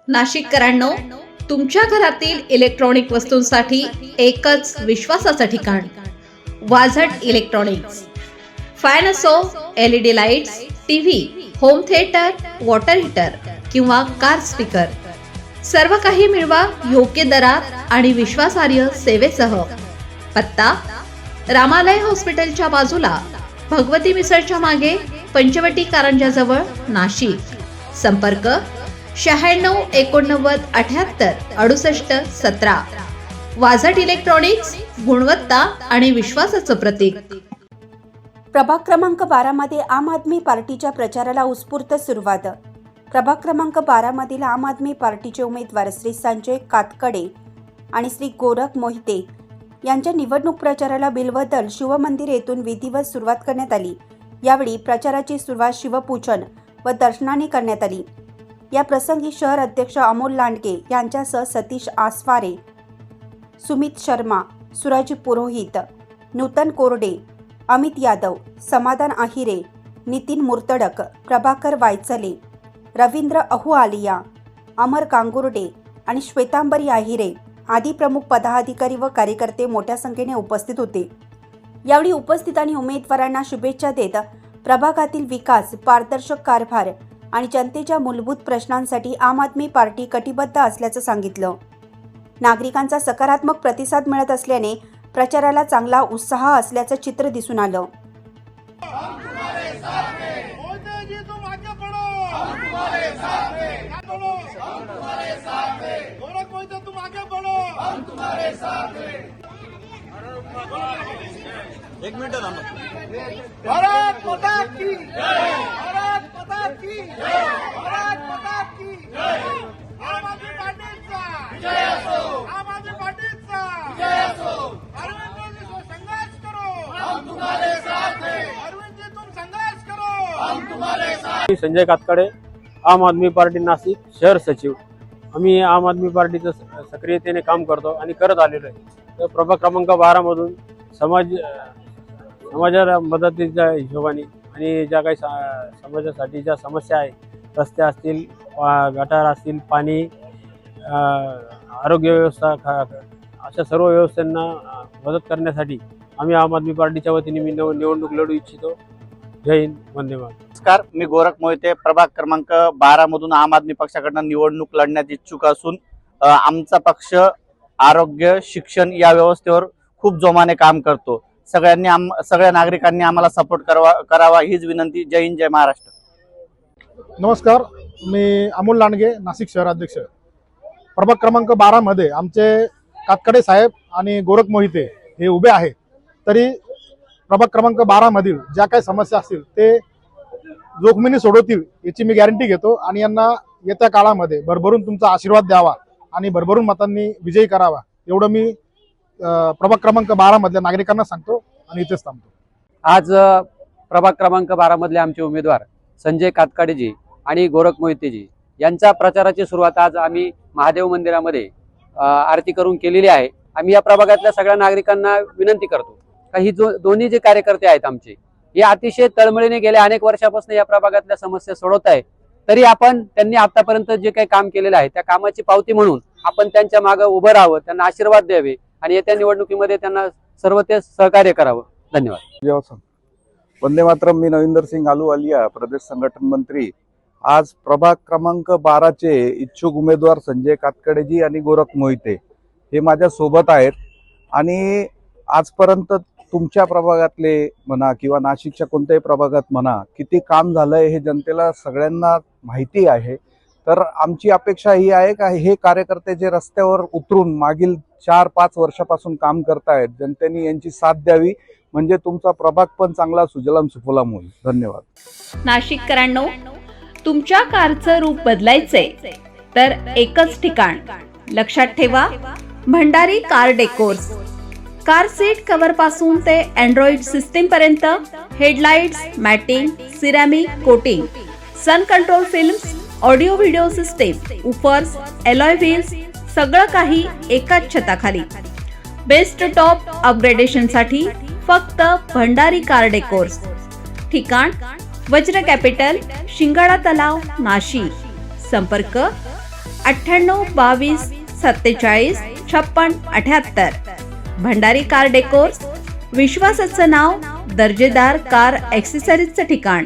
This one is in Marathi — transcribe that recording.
नाशिककरांनो, तुमच्या घरातील इलेक्ट्रॉनिक वस्तूंसाठी एकच विश्वासाचं ठिकाण, वाझट इलेक्ट्रॉनिक्स. फॅन असो, LED lights, TV, home theatre, water heater किंवा कार स्पीकर, सर्व काही मिळवा योग्य दरात आणि विश्वासार्ह सेवेसह. पत्ता: रामालय हॉस्पिटलच्या बाजूला, भगवती मिसळच्या मागे, पंचवटी कारंजाजवळ, नाशिक. संपर्क: 96 89 78 68 17. वाझट इलेक्ट्रॉनिक्स, गुणवत्ता आणि विश्वासाचं प्रतीक. प्रभाग क्रमांक 12 मध्ये आम आदमी पार्टीच्या प्रचाराला उत्स्फूर्त सुरुवात. प्रभाग क्रमांक 12 मधील आम आदमी पार्टीचे उमेदवार श्री संजय कातकडे आणि श्री गोरख मोहिते यांच्या निवडणूक प्रचाराला बिलवदल शिवमंदिर येथून विधिवत सुरुवात करण्यात आली. यावेळी प्रचाराची सुरुवात शिवपूजन व दर्शनाने करण्यात आली. या प्रसंगी शहर अध्यक्ष अमोल लांडगे यांच्यासह सतीश आसवारे, सुमित शर्मा, सूरज पुरोहित, नूतन कोरडे, अमित यादव, समाधान आहिरे, नितीन मुर्तडक, प्रभाकर वायचले, रवींद्र अहुआलिया, अमर कांगुर्डे आणि श्वेतांबरी आहिरे आदी प्रमुख पदाधिकारी व कार्यकर्ते मोठ्या संख्येने उपस्थित होते. यावेळी उपस्थितांनी उमेदवारांना शुभेच्छा देत प्रभागातील विकास, पारदर्शक कारभार आणि जनतेच्या मूलभूत प्रश्नांसाठी आम आदमी पार्टी कटिबद्ध असल्याचं सांगितलं. नागरिकांचा सकारात्मक प्रतिसाद मिळत असल्याने प्रचाराला चांगला उत्साह असल्याचं चित्र दिसून आलं. एक मिनट थांबा. भारत माता की जय, भारत माता की जय, भारत माता की जय. आम आदमी पार्टीचा जय असो, आम आदमी पार्टीचा जय असो. अरविंद जी तुम संघर्ष करो, हम तुम्हारे साथ हैं. अरविंद जी तुम संघर्ष करो, हम तुम्हारे साथ. संजय कातकडे, आम आदमी पार्टी नाशिक शहर सचिव. आम्ही आम आदमी पार्टीचं सक्रियतेने काम करतो आणि करत आलेलो आहे. तर प्रभाग क्रमांक 12 मधून समाजाला मदतीच्या हिशोबाने आणि ज्या काही समाजासाठी ज्या समस्या आहे, रस्ते असतील, गटार असतील, पाणी, आरोग्य व्यवस्था, अशा सर्व व्यवस्थांना मदत करण्यासाठी आम्ही आम आदमी पार्टीच्या वतीने मी निवडणूक लढू इच्छितो. जय हिंद, वंदे मातरम. नमस्कार, मी गोरख मोहिते, प्रभाग क्रमांक 12 मधून आम आदमी पक्षाकडून निवडणूक लढण्यात इच्छुक असून आमचा पक्ष आरोग्य, शिक्षण या व्यवस्थेवर खूप जोमाने काम करतो. सगळ्या नागरिकांनी आम्हाला सपोर्ट करावा हीच विनंती. जय हिंद, जय महाराष्ट्र. नमस्कार, मी अमोल लांडगे, नाशिक शहर अध्यक्ष. प्रभाग क्रमांक 12 मध्ये आमचे कातकडे साहेब आणि गोरख मोहिते हे उभे आहेत. तरी प्रभाग क्रमांक 12 मधील ज्या काही समस्या असतील ते जोखमीने सोडवतील याची मी गॅरंटी घेतो आणि यांना येत्या काळामध्ये भरभरून तुमचा आशीर्वाद द्यावा आणि भरभरून मतांनी विजयी करावा एवढं मी प्रभाग क्रमांक 12 मधल्या नागरिकांना सांगतो आणि इथेच थांबतो. आज प्रभाग क्रमांक 12 मधले आमचे उमेदवार संजय कातकाडेजी आणि गोरख मोहितेजी यांच्या प्रचाराची सुरुवात आज आम्ही महादेव मंदिरामध्ये आरती करून केलेली आहे. आम्ही या प्रभागातल्या सगळ्या नागरिकांना विनंती करतो का ही दोन्ही जे कार्यकर्ते आहेत आमचे, हे अतिशय तळमळीने गेल्या अनेक वर्षापासून या प्रभागातल्या समस्या सोडवत आहे. तरी आपण त्यांनी आतापर्यंत जे काही काम केलेलं आहे त्या कामाची पावती म्हणून आपण त्यांच्या मागे उभं राहावं, त्यांना आशीर्वाद द्यावे आणि येत्या निवडणुकीमध्ये त्यांना सर्व ते सहकार्य करावं. धन्यवाद. वंदे मातरम. मी नविंदर सिंग अहलुवालिया, प्रदेश संघटन मंत्री. आज प्रभाग क्रमांक 12 चे इच्छुक उमेदवार संजय कातकडेजी आणि गोरख मोहिते हे माझ्या सोबत आहेत आणि आजपर्यंत तुमच्या प्रभागातले म्हणा किंवा नाशिकच्या कोणत्याही प्रभागात म्हणा किती काम झालंय हे जनतेला सगळ्यांना माहिती आहे. तर आमची अपेक्षा ही आहे का हे कार्यकर्ते जे रस्त्यावर उतरून मागील 4-5 वर्षापासून काम करतायत, जनतेने यांची साथ द्यावी म्हणजे तुमचा प्रभाग पण चांगला सुजलाम सुफलाम होईल. धन्यवाद. नाशिककरांनो, तुमच्या कारचं रूप बदलायचंय तर एकच ठिकाण लक्षात ठेवा, Bhandari car decors. Car seat cover पासून ते अँड्रॉइड सिस्टीम पर्यंत, headlights, matting, ceramic coating, sun control films, audio video system, woofers, alloy wheels, सगळं काही एकाच छताखाली. बेस्ट टॉप अपग्रेडेशन साठी फक्त भंडारी कार डेकोर्स. ठिकाण: वज्र कॅपिटल, शिंगाडा तलाव, नाशिक. संपर्क 9822475678. भंडारी कार डेकोर्स, विश्वासाचं नाव, दर्जेदार कार ॲक्सेसरीजचं ठिकाण.